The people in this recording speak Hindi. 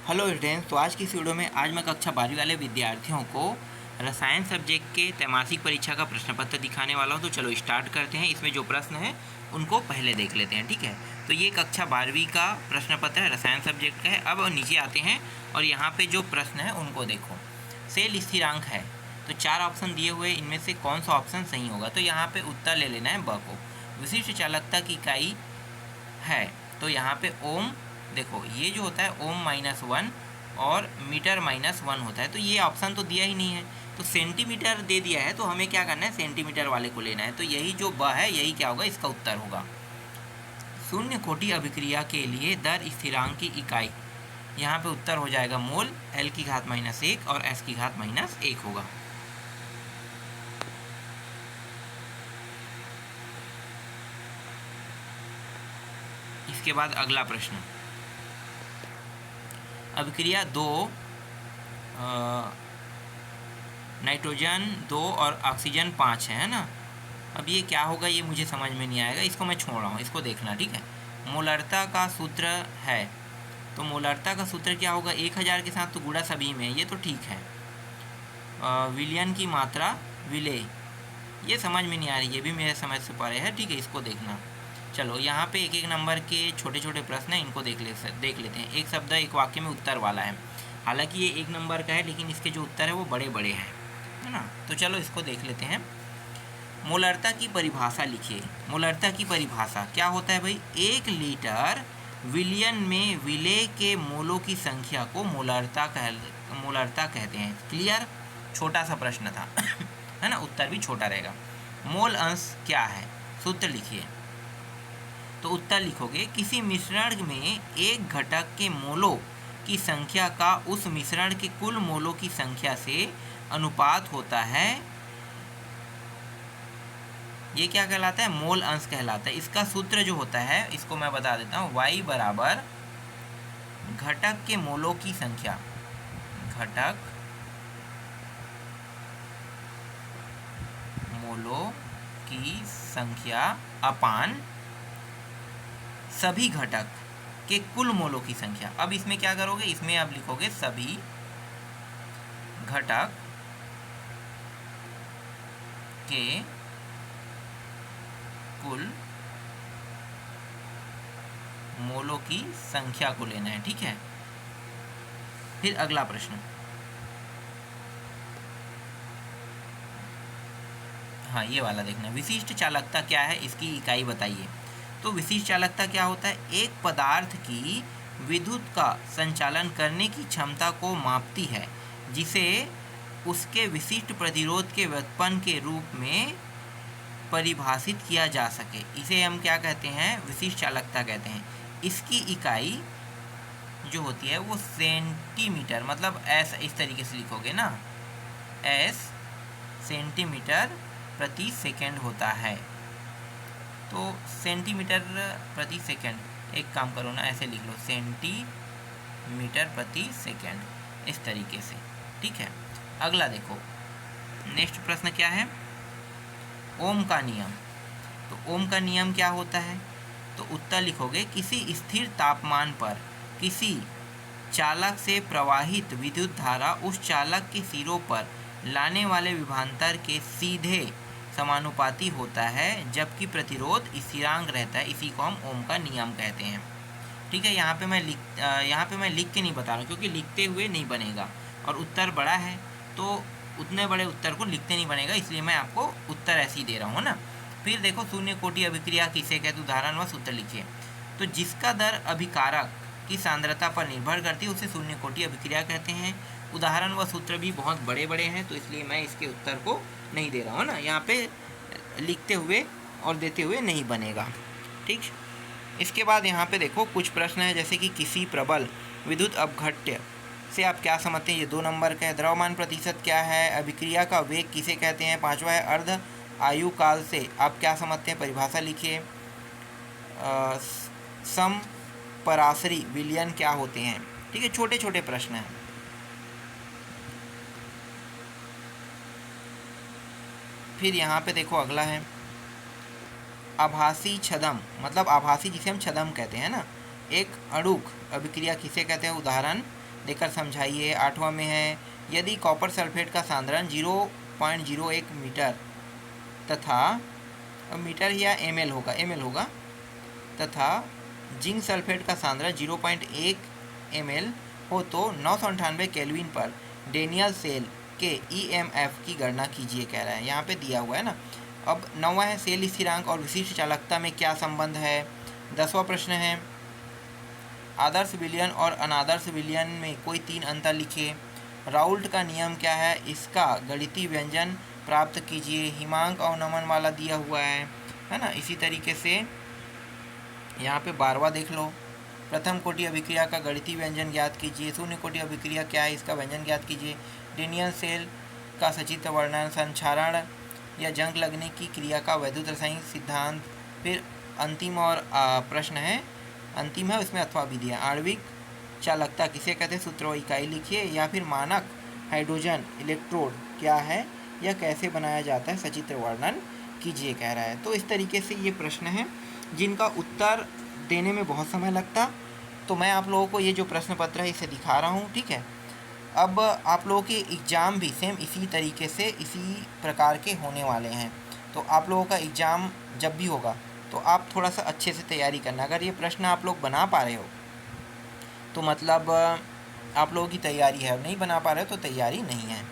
हेलो स्टूडेंट्स, तो आज की इस वीडियो में आज मैं कक्षा 12वीं वाले विद्यार्थियों को रसायन सब्जेक्ट के त्रैमासिक परीक्षा का प्रश्न पत्र दिखाने वाला हूं। तो चलो स्टार्ट करते हैं। इसमें जो प्रश्न है उनको पहले देख लेते हैं, ठीक है। तो ये कक्षा 12वीं का प्रश्न पत्र है, रसायन सब्जेक्ट का है। अब नीचे आते हैं और यहाँ पे जो प्रश्न है उनको देखो। सेल स्थिरांक है, तो 4 ऑप्शन दिए हुए, इनमें से कौन सा ऑप्शन सही होगा। तो यहाँ पे उत्तर ले लेना है ब को। विशिष्ट चालकता की इकाई है, तो यहाँ पे ओम, देखो ये जो होता है ओम -1 और मीटर -1 होता है। तो ये ऑप्शन तो दिया ही नहीं है, तो सेंटीमीटर दे दिया है, तो हमें क्या करना है, सेंटीमीटर वाले को लेना है। तो यही जो ब है यही क्या होगा, इसका उत्तर होगा। शून्य कोटि अभिक्रिया के लिए दर स्थिरांक की इकाई, यहाँ पे उत्तर हो जाएगा मोल, L की घात -1 और S की घात -1 होगा। इसके बाद अगला प्रश्न, अभिक्रिया 2, नाइट्रोजन 2 और ऑक्सीजन 5 है ना। अब ये क्या होगा ये मुझे समझ में नहीं आएगा, इसको मैं छोड़ रहा हूँ, इसको देखना, ठीक है। मोलरता का सूत्र है, तो मोलरता का सूत्र क्या होगा, 1000 के साथ तो गुणा सभी में, ये तो ठीक है। विलयन की मात्रा विलेय, ये समझ में नहीं आ रही, ये भी मेरे समझ से परे है, ठीक है, इसको देखना। चलो यहाँ पे एक एक नंबर के छोटे छोटे प्रश्न हैं, इनको देख लेते हैं। एक शब्द एक वाक्य में उत्तर वाला है, हालांकि ये 1 नंबर का है, लेकिन इसके जो उत्तर है वो बड़े बड़े हैं, है ना। तो चलो इसको देख लेते हैं। मोलरता की परिभाषा लिखिए। मोलरता की परिभाषा क्या होता है भाई, 1 लीटर विलियन में विलेय के मोलों की संख्या को मोलरता कहते हैं। क्लियर, छोटा सा प्रश्न था है ना, उत्तर भी छोटा रहेगा। मोल अंश क्या है, सूत्र लिखिए। तो उत्तर लिखोगे, किसी मिश्रण में एक घटक के मोलों की संख्या का उस मिश्रण के कुल मोलों की संख्या से अनुपात होता है, ये क्या कहलाता है, मोल अंश कहलाता है। इसका सूत्र जो होता है, इसको मैं बता देता हूँ, y बराबर घटक के मोलों की संख्या, घटक मोलों की संख्या अपान सभी घटक के कुल मोलों की संख्या। अब इसमें क्या करोगे, इसमें आप लिखोगे सभी घटक के कुल मोलों की संख्या को लेना है, ठीक है। फिर अगला प्रश्न, हाँ ये वाला देखना, विशिष्ट चालकता क्या है, इसकी इकाई बताइए। तो विशिष्ट चालकता क्या होता है, एक पदार्थ की विद्युत का संचालन करने की क्षमता को मापती है, जिसे उसके विशिष्ट प्रतिरोध के व्युत्पन्न के रूप में परिभाषित किया जा सके, इसे हम क्या कहते हैं, विशिष्ट चालकता कहते हैं। इसकी इकाई जो होती है वो सेंटीमीटर, मतलब एस, इस तरीके से लिखोगे ना, एस सेंटीमीटर प्रति सेकंड होता है। तो सेंटीमीटर प्रति सेकंड, एक काम करो ना, ऐसे लिख लो, सेंटीमीटर प्रति सेकंड, इस तरीके से, ठीक है। अगला देखो, नेक्स्ट प्रश्न क्या है, ओम का नियम। तो ओम का नियम क्या होता है, तो उत्तर लिखोगे, किसी स्थिर तापमान पर किसी चालक से प्रवाहित विद्युत धारा उस चालक के सिरों पर लाने वाले विभवांतर के सीधे समानुपाती होता है, जबकि प्रतिरोध स्थिरांक रहता है। इसी को हम ओम का नियम कहते हैं, ठीक है। यहाँ पे मैं लिख के नहीं बता रहा हूँ, क्योंकि लिखते हुए नहीं बनेगा, और उत्तर बड़ा है तो उतने बड़े उत्तर को लिखते नहीं बनेगा, इसलिए मैं आपको उत्तर ऐसे ही दे रहा हूँ ना। फिर देखो, शून्य कोटि अभिक्रिया किसे कहते, उदाहरण व सूत्र लिखिए। तो जिसका दर अभिकारक की सांद्रता पर निर्भर करती है उसे शून्य कोटि अभिक्रिया कहते हैं। उदाहरण व सूत्र भी बहुत बड़े बड़े हैं, तो इसलिए मैं इसके उत्तर को नहीं दे रहा हूँ ना, यहाँ पे लिखते हुए और देते हुए नहीं बनेगा, ठीक। इसके बाद यहाँ पे देखो कुछ प्रश्न है, जैसे कि किसी प्रबल विद्युत अपघट्य से आप क्या समझते हैं, ये 2 नंबर का है। द्रव्यमान प्रतिशत क्या है, अभिक्रिया का वेग किसे कहते हैं, 5वां है। अर्ध आयु काल से आप क्या समझते हैं, परिभाषा लिखिए। समपराशरी विलयन क्या होते हैं, ठीक है, छोटे छोटे प्रश्न हैं। फिर यहाँ पे देखो अगला है, आभासी छदम, मतलब आभासी जिसे हम छदम कहते हैं ना, एक अणुक अभिक्रिया किसे कहते हैं, उदाहरण देकर समझाइए। 8वां में है यदि कॉपर सल्फेट का सांद्रण 0.01 मीटर तथा मीटर या ml होगा तथा जिंक सल्फेट का सांद्रण 0.1 ml हो तो 998 केल्विन पर डेनियल सेल के EMF की गणना कीजिए कह रहा है। यहाँ पे दिया हुआ है ना। अब 9वां है सेल स्थिरांक और विशिष्ट चालकता में क्या संबंध है। 10वां प्रश्न है आदर्श विलयन और अनादर्श विलयन में कोई 3 अंतर लिखिए। राउल्ट का नियम क्या है, इसका गणितीय व्यंजन प्राप्त कीजिए। हिमांक अवनमन वाला दिया हुआ है ना। इसी तरीके से यहाँ पे 12वां देख लो, प्रथम कोटि अभिक्रिया का गणितीय व्यंजन ज्ञात कीजिए। शून्य कोटि अभिक्रिया क्या है, इसका व्यंजन ज्ञात कीजिए। डेनियल सेल का सचित्र वर्णन, संक्षारण या जंग लगने की क्रिया का वैद्युत रासायनिक सिद्धांत। फिर अंतिम और प्रश्न है, अंतिम है उसमें अथवा विधि है। आणविक चालकता किसे कहते हैं, सूत्र व इकाई लिखिए। या फिर मानक हाइड्रोजन इलेक्ट्रोड क्या है या कैसे बनाया जाता है, सचित्र वर्णन कीजिए कह रहा है। तो इस तरीके से ये प्रश्न हैं जिनका उत्तर देने में बहुत समय लगता। तो मैं आप लोगों को ये जो प्रश्न पत्र है इसे दिखा रहा हूँ, ठीक है। अब आप लोगों के एग्ज़ाम भी सेम इसी तरीके से इसी प्रकार के होने वाले हैं। तो आप लोगों का एग्ज़ाम जब भी होगा तो आप थोड़ा सा अच्छे से तैयारी करना। अगर ये प्रश्न आप लोग बना पा रहे हो तो मतलब आप लोगों की तैयारी है, और नहीं बना पा रहे हो तो तैयारी नहीं है।